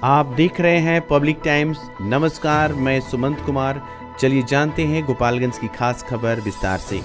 आप देख रहे हैं पब्लिक टाइम्स। नमस्कार, मैं सुमंत कुमार। चलिए जानते हैं गोपालगंज की खास खबर विस्तार से।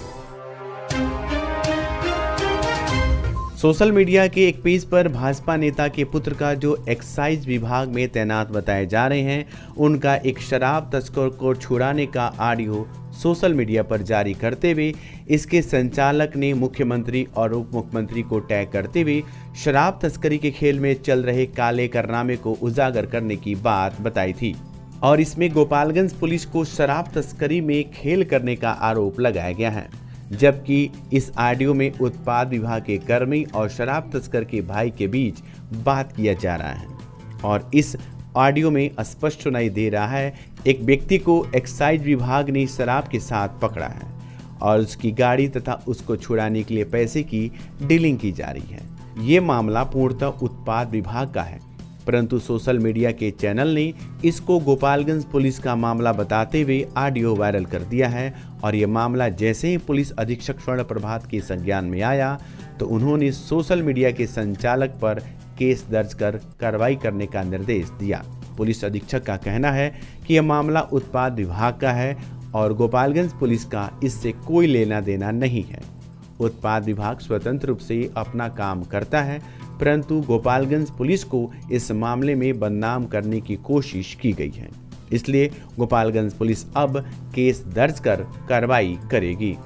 सोशल मीडिया के एक पेज पर भाजपा नेता के पुत्र का जो एक्साइज विभाग में तैनात बताए जा रहे हैं, उनका एक शराब तस्कर को छुड़ाने का ऑडियो सोशल मीडिया पर जारी करते हुए इसके संचालक ने मुख्यमंत्री और उप मुख्यमंत्री को टैग करते हुए शराब तस्करी के खेल में चल रहे काले कारनामे को उजागर करने की बात बताई थी और इसमें गोपालगंज पुलिस को शराब तस्करी में खेल करने का आरोप लगाया गया है। जबकि इस ऑडियो में उत्पाद विभाग के कर्मी और शराब तस्कर के भाई के बीच बात किया जा रहा है और इस ऑडियो में स्पष्ट सुनाई दे रहा है एक व्यक्ति को एक्साइज विभाग ने शराब के साथ पकड़ा है और उसकी गाड़ी तथा उसको छुड़ाने के लिए पैसे की डीलिंग की जा रही है। ये मामला पूर्णतः उत्पाद विभाग का है, परंतु सोशल मीडिया के चैनल ने इसको गोपालगंज पुलिस का मामला बताते हुए ऑडियो वायरल कर दिया है और ये मामला जैसे ही पुलिस अधीक्षक स्वर्ण प्रभात के संज्ञान में आया तो उन्होंने सोशल मीडिया के संचालक पर केस दर्ज कर कार्रवाई करने का निर्देश दिया। पुलिस अधीक्षक का कहना है कि यह मामला उत्पाद विभाग का है और गोपालगंज पुलिस का इससे कोई लेना देना नहीं है। उत्पाद विभाग स्वतंत्र रूप से अपना काम करता है, परंतु गोपालगंज पुलिस को इस मामले में बदनाम करने की कोशिश की गई है, इसलिए गोपालगंज पुलिस अब केस दर्ज कर कार्रवाई करेगी।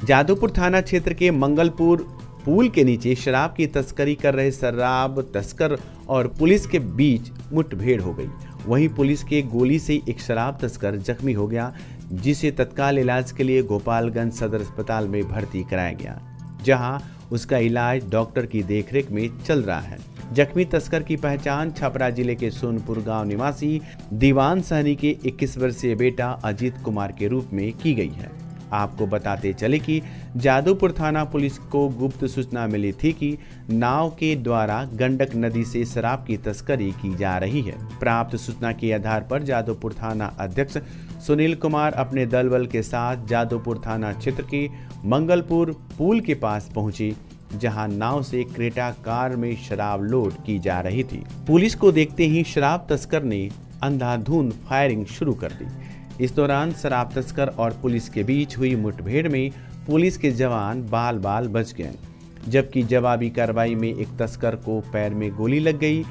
जादवपुर थाना क्षेत्र के मंगलपुर पुल के नीचे शराब की तस्करी कर रहे शराब तस्कर और पुलिस के बीच मुठभेड़ हो गई। वहीं पुलिस के गोली से एक शराब तस्कर जख्मी हो गया, जिसे तत्काल इलाज के लिए गोपालगंज सदर अस्पताल में भर्ती कराया गया, जहां उसका इलाज डॉक्टर की देखरेख में चल रहा है। जख्मी तस्कर की पहचान छपरा जिले के सोनपुर गांव निवासी दीवान सहनी के 21 वर्षीय बेटा अजीत कुमार के रूप में की गई है। आपको बताते चले कि जादवपुर थाना पुलिस को गुप्त सूचना मिली थी कि नाव के द्वारा गंडक नदी से शराब की तस्करी की जा रही है। प्राप्त सूचना के आधार पर जादवपुर थाना अध्यक्ष सुनील कुमार अपने दल बल के साथ जादवपुर थाना क्षेत्र के मंगलपुर पुल के पास पहुंचे, जहां नाव से क्रेटा कार में शराब लोड की जा रही थी। पुलिस को देखते ही शराब तस्कर ने अंधाधुंध फायरिंग शुरू कर दी। इस दौरान शराब तस्कर और पुलिस के बीच हुई मुठभेड़ में पुलिस के जवान बाल बाल बच गए, जबकि जवाबी कार्रवाई में एक तस्कर को पैर में गोली लग गई,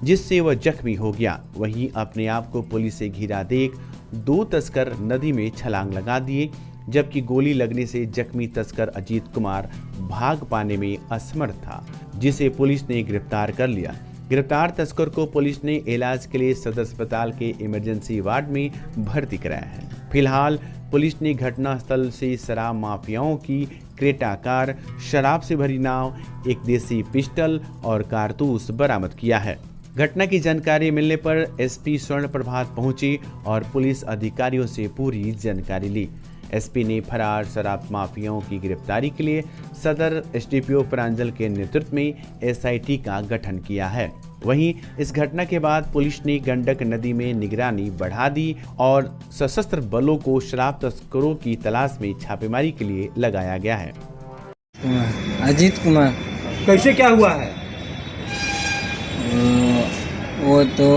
जिससे वह जख्मी हो गया। वहीं अपने आप को पुलिस से घिरा देख 2 तस्कर नदी में छलांग लगा दिए, जबकि गोली लगने से जख्मी तस्कर अजीत कुमार भाग पाने में असमर्थ था, जिसे पुलिस ने गिरफ्तार कर लिया। गिरफ्तार तस्कर को पुलिस ने इलाज के लिए सदर अस्पताल के इमरजेंसी वार्ड में भर्ती कराया है। फिलहाल पुलिस ने घटनास्थल से शराब माफियाओं की क्रेटा कार, शराब से भरी नाव, एक देसी पिस्टल और कारतूस बरामद किया है। घटना की जानकारी मिलने पर एसपी स्वर्ण प्रभात पहुंची और पुलिस अधिकारियों से पूरी जानकारी ली। एसपी ने फरार शराब माफियाओं की गिरफ्तारी के लिए सदर एसडीपीओ प्रांजल के नेतृत्व में एसआईटी का गठन किया है। वहीं इस घटना के बाद पुलिस ने गंडक नदी में निगरानी बढ़ा दी और सशस्त्र बलों को शराब तस्करों की तलाश में छापेमारी के लिए लगाया गया है। अजीत कुमार कैसे क्या हुआ है? वो तो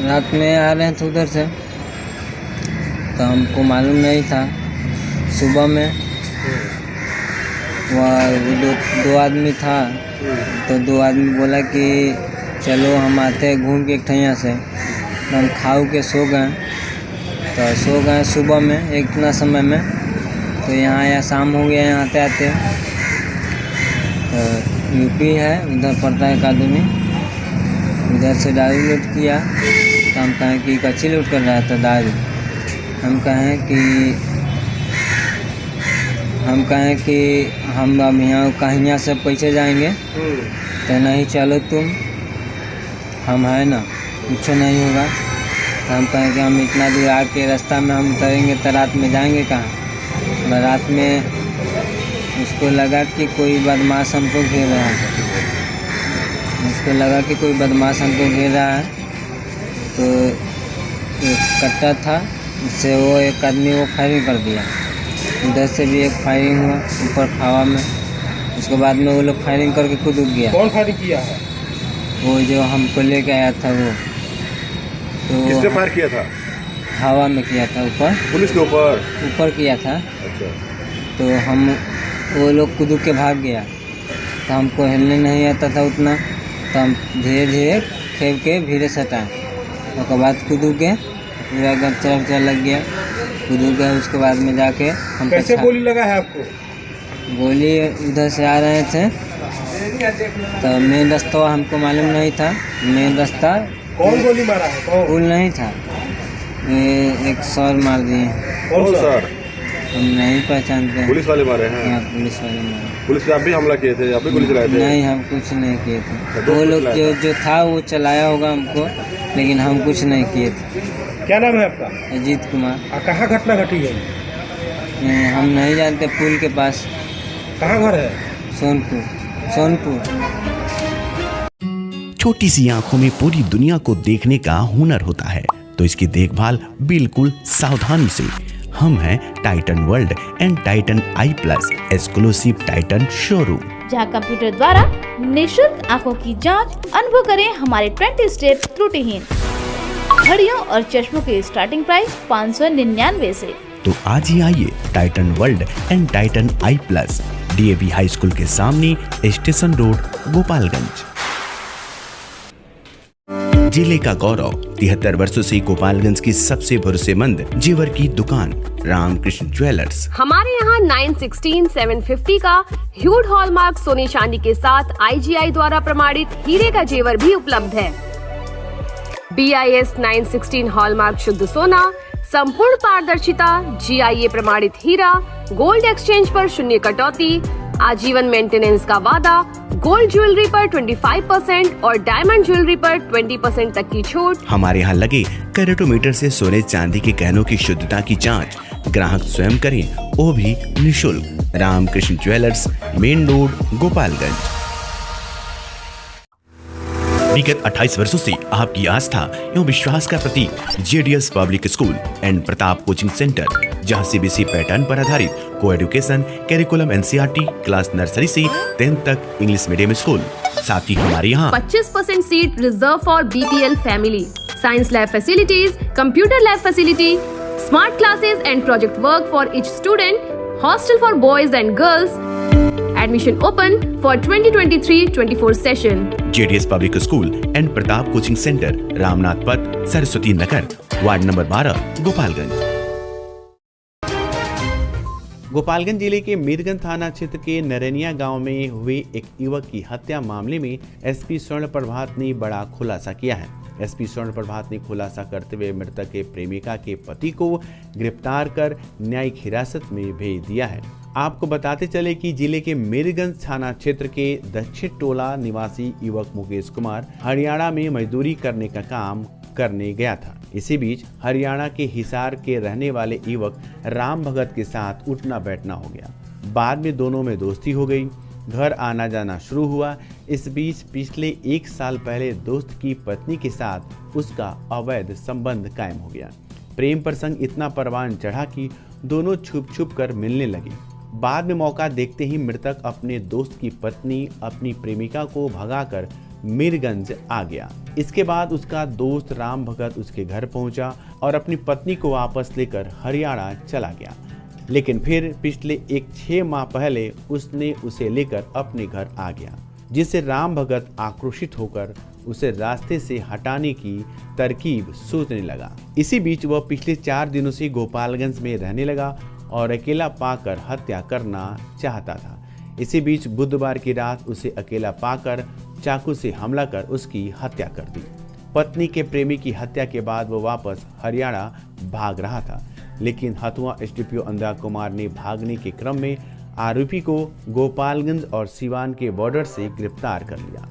रात में आ रहे थे उधर से, तो हमको मालूम नहीं था। सुबह में वह दो आदमी था, तो 2 आदमी बोला कि चलो हम आते हैं घूम के एक ठैया से। तो हम खाओ के सो गए सुबह में इतना समय में। तो यहाँ या शाम हो गया यहाँ आते आते। तो यूपी है, उधर पड़ता है कादूनी, उधर से दारू लूट किया। तो हम कहें कि कच्ची लूट कर रहा था दारू। हम कहें कि हम अब यहाँ कहीं से पैसे जाएंगे, तो नहीं चलो तुम, हम है ना, कुछ नहीं होगा। तो हम कहें कि हम इतना दूर आके रास्ता में हम उतरेंगे तो रात में जाएंगे कहाँ। रात में उसको लगा कि कोई बदमाश हमको घेर रहा है। तो एक कट्टा था, उससे वो एक आदमी वो फायरिंग कर दिया। उधर से भी एक फायरिंग हुआ ऊपर खावा में, उसके बाद में वो लोग फायरिंग करके कूद गया। कौन फायरिंग किया है? वो जो हमको लेके आया था वो। तो किसने फायर किया था? हवा में किया था, ऊपर पुलिस के ऊपर किया था। अच्छा। तो वो लोग कूद के भाग गया, तो हमको हिलने नहीं आता था उतना, तो हम धीरे धीरे खेप के भीड़े से हटाए। उसके बाद कूद के पूरा गच्चा लग गया, कूद गया। उसके बाद में जाके हम कैसे गोली लगा है आपको? गोली उधर से आ रहे थे, तो मेन रास्ता हमको मालूम नहीं था। मेन रास्ता कौन गोली मारा है? कौन? पुल नहीं था, ये एक सर मार दिए। कौन सर? हम नहीं पहचानते हैं। पुलिस वाले मारे हैं? हाँ, पुलिस वाले मारे। पुलिस पे आप भी हमला किए थे? आप भी गोली चलाए थे? नहीं, हम कुछ नहीं किए थे। वो लोग जो था वो चलाया होगा हमको, लेकिन हम कुछ नहीं किए थे। क्या नाम है आपका? अजीत कुमार। कहाँ घटना घटी है? हम नहीं जानते। पुल के पास। कहाँ घर है? सोनपुर। छोटी सी आंखों में पूरी दुनिया को देखने का हुनर होता है, तो इसकी देखभाल बिल्कुल सावधानी से। हम हैं Titan world and Titan I plus exclusive Titan showroom, जहां कंप्यूटर द्वारा निशुल्क आंखों की जांच अनुभव करें हमारे 20 स्टेप्स त्रुटिहीन। घड़ियों और चश्मों के स्टार्टिंग प्राइस 599 से। तो आज ही आइए Titan world and Titan I plus, DAV high school के सामने, स्टेशन रोड, गोपालगंज। जिले का गौरव 73 वर्षों से गोपालगंज की सबसे भरोसेमंद जेवर की दुकान रामकृष्ण ज्वेलर्स। हमारे यहाँ 916, 750 का ह्यूड हॉलमार्क सोने चांदी के साथ IGI द्वारा प्रमाणित हीरे का जेवर भी उपलब्ध है। BIS 916 हॉलमार्क शुद्ध सोना, संपूर्ण पारदर्शिता, GIA प्रमाणित हीरा, गोल्ड एक्सचेंज पर शून्य कटौती, आजीवन मेंटेनेंस का वादा, गोल्ड ज्वेलरी पर 25% और डायमंड ज्वेलरी पर 20% तक की छूट। हमारे यहाँ लगे कैरेटोमीटर से सोने चांदी के गहनों की शुद्धता की जांच ग्राहक स्वयं करें, वो भी निःशुल्क। Ramakrishna jewellers, main road, Gopalganj. विगत 28 वर्षों से आपकी आस्था एवं विश्वास का प्रतीक JDS public school and Pratap coaching centre, जहां CBSE पैटर्न पर आधारित co education curriculum NCERT class nursery से 10th तक इंग्लिश मीडियम स्कूल। साथ ही हमारे यहाँ 25% seat reserve for BPL family, science lab facilities, computer lab facility, smart classes and project work for each student, hostel for boys and girls. Admission open for 2023-24 session. JDS public school and Pratap coaching centre, Ramnath पथ, Saraswati Nagar, ward number 12, Gopalganj. Gopalganj जिले के मीरगंज थाना क्षेत्र के नरैनिया गांव में हुए एक युवक की हत्या मामले में SP स्वर्ण प्रभात ने बड़ा खुलासा किया है। SP स्वर्ण प्रभात ने खुलासा करते हुए मृतक के प्रेमिका के पति को गिरफ्तार कर न्यायिक हिरासत में भेज दिया है। आपको बताते चले कि जिले के मीरगंज थाना क्षेत्र के दक्षिण टोला निवासी युवक मुकेश कुमार हरियाणा में मजदूरी करने का काम करने गया था। इसी बीच हरियाणा के हिसार के रहने वाले युवक राम भगत के साथ उठना बैठना हो गया। बाद में दोनों में दोस्ती हो गई, घर आना जाना शुरू हुआ। इस बीच पिछले 1 साल पहले दोस्त की पत्नी के साथ उसका अवैध संबंध कायम हो गया। प्रेम प्रसंग इतना परवान चढ़ा कि दोनों छुप छुप कर मिलने लगे। बाद में मौका देखते ही मृतक अपने दोस्त की पत्नी अपनी प्रेमिका को भगाकर मीरगंज आ गया। इसके बाद उसका दोस्त राम भगत उसके घर पहुंचा और अपनी पत्नी को वापस लेकर हरियाणा चला गया। लेकिन फिर पिछले 6 माह पहले उसने उसे लेकर अपने घर आ गया, जिससे राम भगत आक्रोशित होकर उसे रास्ते से हटाने की तरकीब सोचने लगा। इसी बीच वह पिछले 4 दिनों से गोपालगंज में रहने लगा और अकेला पाकर हत्या करना चाहता था। इसी बीच बुधवार की रात उसे अकेला पाकर चाकू से हमला कर उसकी हत्या कर दी। पत्नी के प्रेमी की हत्या के बाद वो वापस हरियाणा भाग रहा था, लेकिन हथुआ SDPO अंधा कुमार ने भागने के क्रम में आरोपी को गोपालगंज और सिवान के बॉर्डर से गिरफ्तार कर लिया।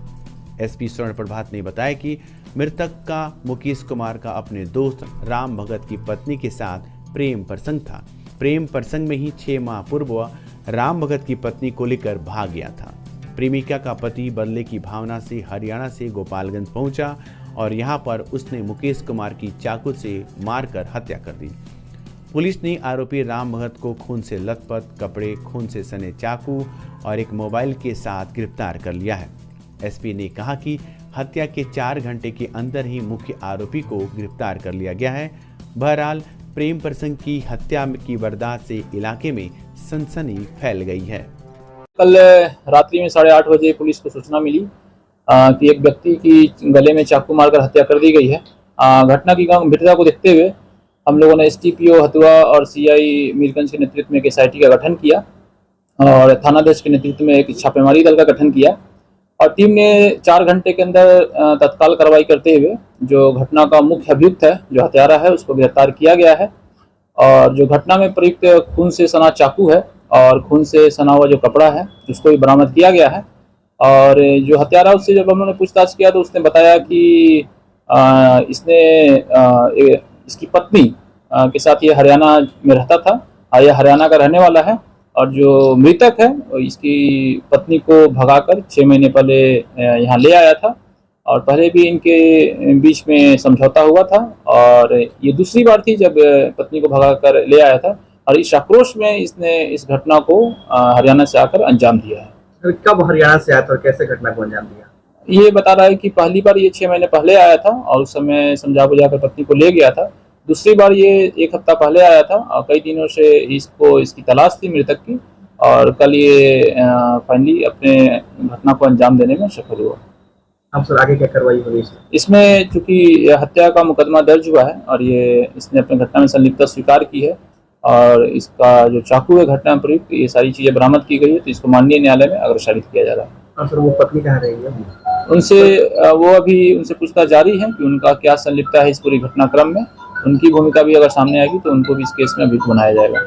SP स्वर्ण प्रभात ने बताया कि मृतक का मुकेश कुमार का अपने दोस्त राम भगत की पत्नी के साथ प्रेम प्रसंग था। प्रेम प्रसंग में ही 6 माह पूर्व राम भगत की पत्नी को लेकर भाग गया था। प्रेमिका का पति बदले की भावना से हरियाणा से गोपालगंज पहुंचा और यहां पर उसने मुकेश कुमार की चाकू से मारकर हत्या कर दी। पुलिस ने आरोपी राम भगत को खून से लथपथ कपड़े, खून से सने चाकू और एक मोबाइल के साथ गिरफ्तार कर लिया है। एसपी ने कहा कि हत्या के 4 घंटे के अंदर ही मुख्य आरोपी को गिरफ्तार कर लिया गया है। बहरहाल प्रेम प्रसंग की हत्या की वारदात से इलाके में सनसनी फैल गई है। कल रात्रि में 8:30 बजे पुलिस को सूचना मिली कि एक व्यक्ति की गले में चाकू मारकर हत्या कर दी गई है। घटना की गंभीरता को देखते हुए हम लोगों ने एसटीपीओ हथुआ और सीआई मीरगंज के नेतृत्व में एक एसआईटी का गठन किया और थानाध्यक्ष के नेतृत्व में एक छापेमारी दल का गठन किया और टीम ने 4 घंटे के अंदर तत्काल कार्रवाई करते हुए जो घटना का मुख्य अभियुक्त है, जो हत्यारा है, उसको गिरफ्तार किया गया है। और जो घटना में प्रयुक्त खून से सना चाकू है और खून से सना हुआ जो कपड़ा है उसको भी बरामद किया गया है। और जो हत्यारा, उससे जब हम लोगों ने पूछताछ किया तो उसने बताया कि इसने इसकी पत्नी के साथ ये हरियाणा में रहता था, यह हरियाणा का रहने वाला है और जो मृतक है इसकी पत्नी को भगाकर 6 महीने पहले यहाँ ले आया था और पहले भी इनके बीच में समझौता हुआ था और ये दूसरी बार थी जब पत्नी को भगाकर ले आया था और इस आक्रोश में इसने इस घटना को हरियाणा से आकर अंजाम दिया है। कब हरियाणा से आया था और कैसे घटना को अंजाम दिया? ये बता रहा है कि पहली बार ये 6 महीने पहले आया था और उस समय समझा बुझाकर पत्नी को ले गया था। दूसरी बार ये 1 हफ्ता पहले आया था और कई दिनों से इसकी तलाश थी मृतक की और कल ये फाइनली अपने घटना को अंजाम देने में सफल हुआ। अब सर आगे क्या कार्रवाई होगी? इसमें चूंकि हत्या का मुकदमा दर्ज हुआ है और इसने अपने घटना में संलिप्तता स्वीकार की है और इसका जो चाकू है घटना में प्रयुक्त, ये सारी चीजें बरामद की गई है तो इसको माननीय न्यायालय में अग्रसारित किया जा रहा है। अब सर वो पत्नी कहाँ रहेगी? उनसे पूछताछ जारी है कि उनका क्या संलिप्तता है इस पूरी घटनाक्रम में। उनकी भूमिका भी अगर सामने आएगी तो उनको भी इस केस में अभियुक्त बनाया जाएगा।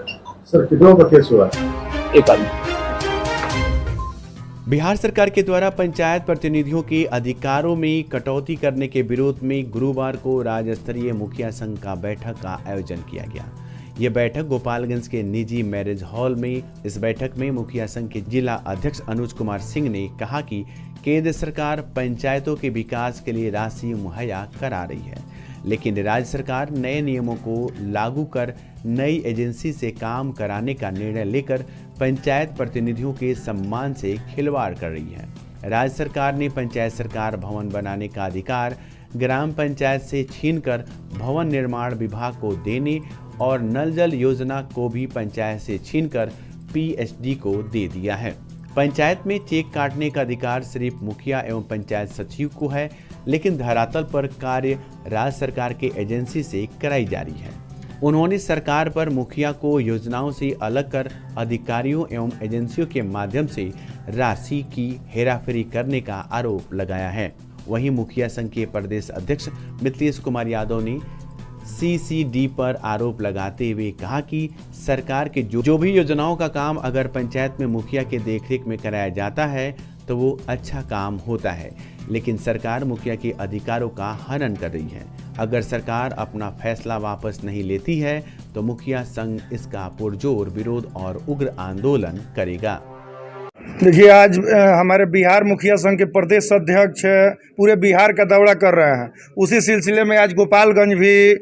सर कितनों का केस हुआ? 1 आदमी। बिहार सरकार के द्वारा पंचायत प्रतिनिधियों के अधिकारों में कटौती करने के विरोध में गुरुवार को राज्य स्तरीय मुखिया संघ का बैठक का आयोजन किया गया। यह बैठक गोपालगंज के निजी मैरिज हॉल में। इस बैठक में मुखिया संघ के जिला अध्यक्ष अनुज कुमार सिंह ने कहा कि केंद्र सरकार पंचायतों के विकास के लिए राशि मुहैया करा रही है, लेकिन राज्य सरकार नए नियमों को लागू कर नई एजेंसी से काम कराने का निर्णय लेकर पंचायत प्रतिनिधियों के सम्मान से खिलवाड़ कर रही है। राज्य सरकार ने पंचायत सरकार भवन बनाने का अधिकार ग्राम पंचायत से छीनकर भवन निर्माण विभाग को देने और नल जल योजना को भी पंचायत से छीनकर पीएचडी को दे दिया है। पंचायत में चेक काटने का अधिकार सिर्फ मुखिया एवं पंचायत सचिव को है, लेकिन धरातल पर कार्य राज्य सरकार के एजेंसी से कराई जा रही है। उन्होंने सरकार पर मुखिया को योजनाओं से अलग कर अधिकारियों एवं एजेंसियों के माध्यम से राशि की हेराफेरी करने का आरोप लगाया है। वहीं मुखिया संघ के प्रदेश अध्यक्ष मिथिलेश कुमार यादव ने सीसीडी पर आरोप लगाते हुए कहा कि सरकार के जो भी योजनाओं का काम अगर पंचायत में मुखिया के देखरेख में कराया जाता है तो वो अच्छा काम होता है, लेकिन सरकार मुखिया के अधिकारों का हनन कर रही है। अगर सरकार अपना फैसला वापस नहीं लेती है तो मुखिया संघ इसका पुरजोर विरोध और उग्र आंदोलन करेगा। देखिए, आज हमारे बिहार मुखिया संघ के प्रदेश अध्यक्ष पूरे बिहार का दौरा कर रहे हैं। उसी सिलसिले में आज गोपालगंज भी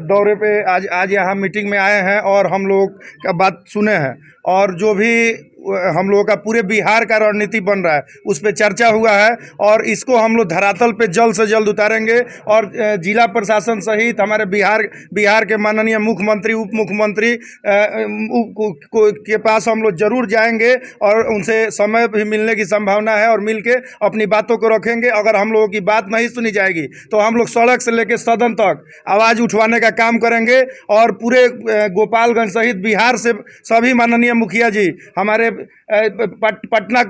दौरे पे आज यहाँ मीटिंग में आए हैं और हम लोग का बात सुने हैं और जो भी हम लोगों का पूरे बिहार का रणनीति बन रहा है उस पर चर्चा हुआ है और इसको हम लोग धरातल पे जल्द से जल्द उतारेंगे और जिला प्रशासन सहित हमारे बिहार के माननीय मुख्यमंत्री, उप मुख्यमंत्री के पास हम लोग जरूर जाएंगे और उनसे समय भी मिलने की संभावना है और मिल के अपनी बातों को रखेंगे। अगर हम लोगों की बात नहीं सुनी जाएगी तो हम लोग सड़क से लेकर सदन तक आवाज़ उठवाने का काम करेंगे और पूरे गोपालगंज सहित बिहार से सभी माननीय मुखिया जी हमारे पटना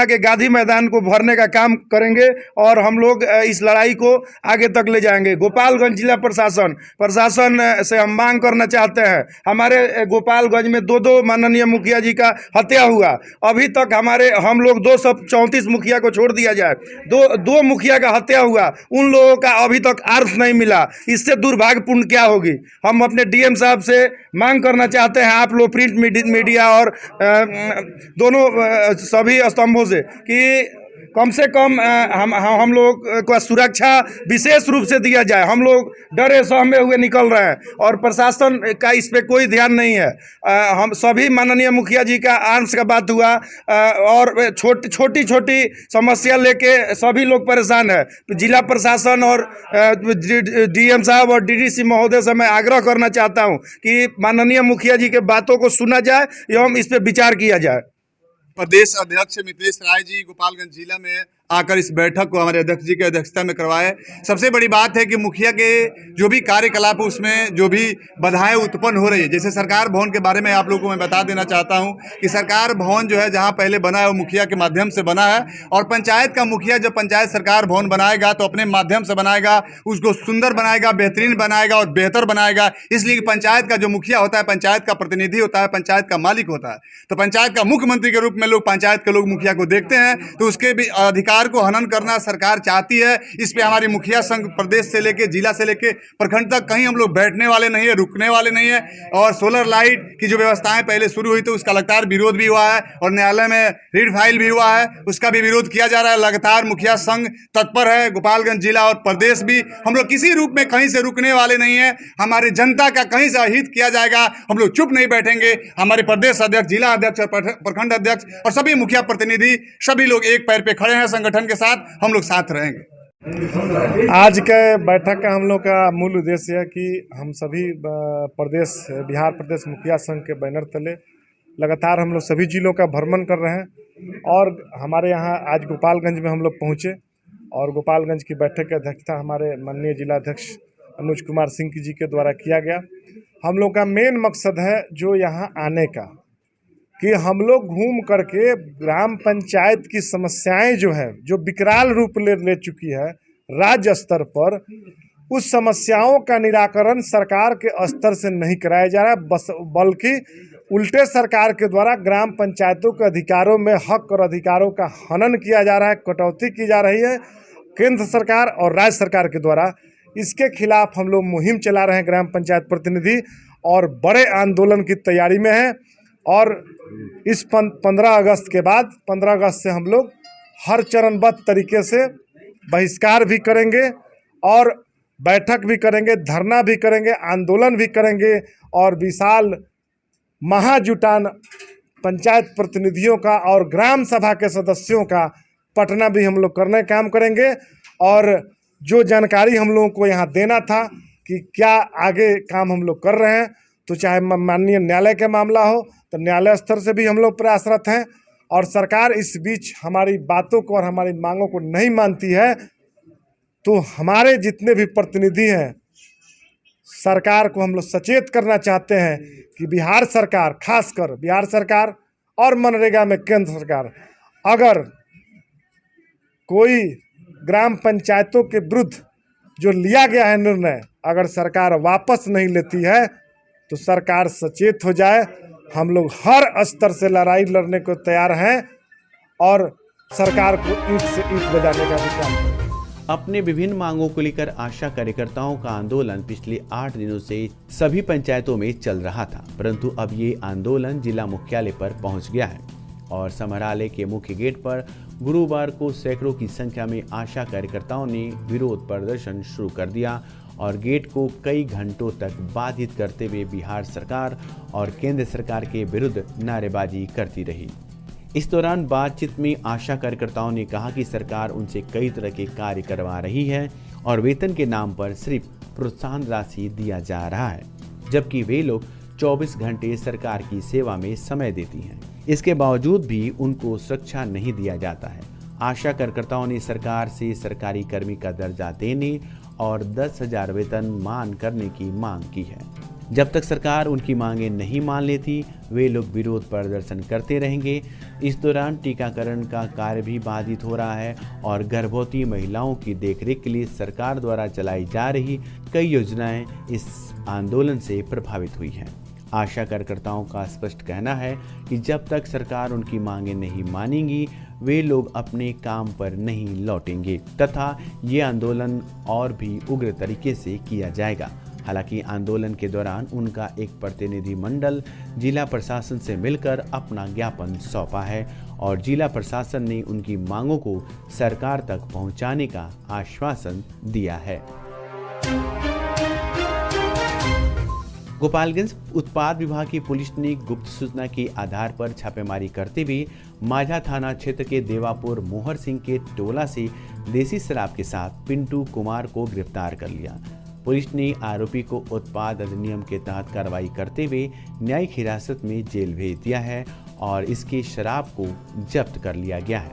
के गांधी मैदान को भरने का काम करेंगे और हम लोग इस लड़ाई को आगे तक ले जाएंगे। गोपालगंज जिला प्रशासन से हम मांग करना चाहते हैं। हमारे गोपालगंज में 2 माननीय मुखिया जी का हत्या हुआ, अभी तक हम लोग 234 मुखिया को छोड़ दिया जाए, 2 मुखिया का हत्या हुआ, उन लोगों का अभी तक आर्स नहीं मिला। इससे दुर्भाग्यपूर्ण क्या होगी। हम अपने डीएम साहब से मांग करना चाहते हैं, आप लोग प्रिंट मीडिया और दोनों सभी स्तंभों से कि कम से कम हम लोग को सुरक्षा विशेष रूप से दिया जाए। हम लोग डरे सहमे हुए निकल रहे हैं और प्रशासन का इस पे कोई ध्यान नहीं है। हम सभी माननीय मुखिया जी का आर्म्स का बात हुआ और छोटी छोटी समस्या लेके सभी लोग परेशान है। जिला प्रशासन और डीएम साहब और डीडीसी महोदय से मैं आग्रह करना चाहता हूं कि माननीय मुखिया जी के बातों को सुना जाए एवं इस पर विचार किया जाए। प्रदेश अध्यक्ष मिथिलेश राय जी गोपालगंज जिला में आकर इस बैठक को हमारे अध्यक्ष जी की अध्यक्षता में करवाए। सबसे बड़ी बात है कि मुखिया के जो भी कार्यकलाप है उसमें जो भी बाधाएं उत्पन्न हो रही है, जैसे सरकार भवन के बारे में आप लोगों को मैं बता देना चाहता हूं कि सरकार भवन जो है जहां पहले बना है वो मुखिया के माध्यम से बना है और पंचायत का मुखिया जब पंचायत सरकार भवन बनाएगा तो अपने माध्यम से बनाएगा, उसको सुंदर बनाएगा, बेहतरीन बनाएगा और बेहतर बनाएगा। इसलिए पंचायत का जो मुखिया होता है पंचायत का प्रतिनिधि होता है, पंचायत का मालिक होता है। तो पंचायत का मुख्यमंत्री के रूप में लोग पंचायत के लोग मुखिया को देखते हैं, तो उसके भी अधिकार को हनन करना सरकार चाहती है। इस पे हमारी मुखिया संघ प्रदेश से लेके जिला से लेके प्रखंड तक कहीं हम लोग बैठने वाले नहीं है, रुकने वाले नहीं है। और सोलर लाइट की जो व्यवस्थाएं पहले शुरू हुई तो उसका लगातार विरोध भी हुआ है और न्यायालय में रीड फाइल भी हुआ है, उसका भी विरोध किया जा रहा है। लगातार मुखिया संघ तत्पर है, गोपालगंज जिला और प्रदेश भी। हम लोग किसी रूप में कहीं से रुकने वाले नहीं है। हमारी जनता का कहीं से अहित किया जाएगा हम लोग चुप नहीं बैठेंगे। हमारे प्रदेश अध्यक्ष, जिला अध्यक्ष और प्रखंड अध्यक्ष और सभी मुखिया प्रतिनिधि सभी लोग एक पैर पे खड़े हैं। संगठन के साथ हम लोग साथ रहेंगे। आज के बैठक का हम लोग का मूल उद्देश्य है कि हम सभी बिहार प्रदेश मुखिया संघ के बैनर तले लगातार हम लोग सभी जिलों का भ्रमण कर रहे हैं और हमारे यहाँ आज गोपालगंज में हम लोग पहुँचे और गोपालगंज की बैठक की अध्यक्षता हमारे माननीय जिलाध्यक्ष अनुज कुमार सिंह जी के द्वारा किया गया। हम लोग का मेन मकसद है जो यहाँ आने का कि हम लोग घूम करके ग्राम पंचायत की समस्याएं जो है जो विकराल रूप ले चुकी है राज्य स्तर पर, उस समस्याओं का निराकरण सरकार के स्तर से नहीं कराया जा रहा है, बल्कि उल्टे सरकार के द्वारा ग्राम पंचायतों के अधिकारों में हक और अधिकारों का हनन किया जा रहा है, कटौती की जा रही है केंद्र सरकार और राज्य सरकार के द्वारा। इसके खिलाफ हम लोग मुहिम चला रहे हैं ग्राम पंचायत प्रतिनिधि और बड़े आंदोलन की तैयारी में हैं। और इस 15 अगस्त के बाद 15 अगस्त से हम लोग हर चरणबद्ध तरीके से बहिष्कार भी करेंगे और बैठक भी करेंगे, धरना भी करेंगे, आंदोलन भी करेंगे और विशाल महाजुटान पंचायत प्रतिनिधियों का और ग्राम सभा के सदस्यों का पटना भी हम लोग करने काम करेंगे। और जो जानकारी हम लोगों को यहाँ देना था कि क्या आगे काम हम लोग कर रहे हैं, तो चाहे माननीय न्यायालय का मामला हो तो न्यायालय स्तर से भी हम लोग प्रयासरत हैं और सरकार इस बीच हमारी बातों को और हमारी मांगों को नहीं मानती है, तो हमारे जितने भी प्रतिनिधि हैं सरकार को हम लोग सचेत करना चाहते हैं कि बिहार सरकार, खासकर बिहार सरकार और मनरेगा में केंद्र सरकार, अगर कोई ग्राम पंचायतों के विरुद्ध जो लिया गया है निर्णय अगर सरकार वापस नहीं लेती है तो सरकार सचेत हो जाए। हम लोग हर स्तर से लड़ाई लड़ने को तैयार हैं और सरकार को ईंट से ईंट बजाने का भी काम करें। अपने विभिन्न मांगों को लेकर आशा कार्यकर्ताओं का आंदोलन पिछले 8 दिनों से सभी पंचायतों में चल रहा था, परंतु अब ये आंदोलन जिला मुख्यालय पर पहुंच गया है और समरालय के मुख्य गेट पर गुरुवार को सैकड़ों की संख्या में आशा कार्यकर्ताओं ने विरोध प्रदर्शन शुरू कर दिया और गेट को कई घंटों तक बाधित करते हुए बिहार सरकार और केंद्र सरकार के विरुद्ध नारेबाजी करती रही। इस दौरान बातचीत में आशा कार्यकर्ताओं ने कहा कि सरकार उनसे कई तरह के कार्य करवा रही है और वेतन के नाम पर सिर्फ प्रोत्साहन राशि दिया जा रहा है, जबकि वे लोग 24 घंटे सरकार की सेवा में समय देती हैं। इसके बावजूद भी उनको सुरक्षा नहीं दिया जाता है। आशा कार्यकर्ताओं ने सरकार से सरकारी कर्मी का दर्जा देने और 10,000 वेतन मान करने की मांग की है। जब तक सरकार उनकी मांगें नहीं मान लेती वे लोग विरोध प्रदर्शन करते रहेंगे। इस दौरान टीकाकरण का कार्य भी बाधित हो रहा है और गर्भवती महिलाओं की देखरेख के लिए सरकार द्वारा चलाई जा रही कई योजनाएं इस आंदोलन से प्रभावित हुई हैं। आशा कार्यकर्ताओं का स्पष्ट कहना है कि जब तक सरकार उनकी मांगें नहीं मानेंगी वे लोग अपने काम पर नहीं लौटेंगे तथा ये आंदोलन और भी उग्र तरीके से किया जाएगा। हालांकि आंदोलन के दौरान उनका एक प्रतिनिधि मंडल जिला प्रशासन से मिलकर अपना ज्ञापन सौंपा है और जिला प्रशासन ने उनकी मांगों को सरकार तक पहुंचाने का आश्वासन दिया है। गोपालगंज उत्पाद विभाग की पुलिस ने गुप्त सूचना के आधार पर छापेमारी करते हुए माझा थाना क्षेत्र के देवापुर मोहर सिंह के टोला से देसी शराब के साथ पिंटू कुमार को गिरफ्तार कर लिया। पुलिस ने आरोपी को उत्पाद अधिनियम के तहत कार्रवाई करते हुए न्यायिक हिरासत में जेल भेज दिया है और इसकी शराब को जब्त कर लिया गया है।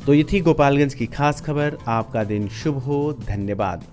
तो ये थी गोपालगंज की खास खबर। आपका दिन शुभ हो। धन्यवाद।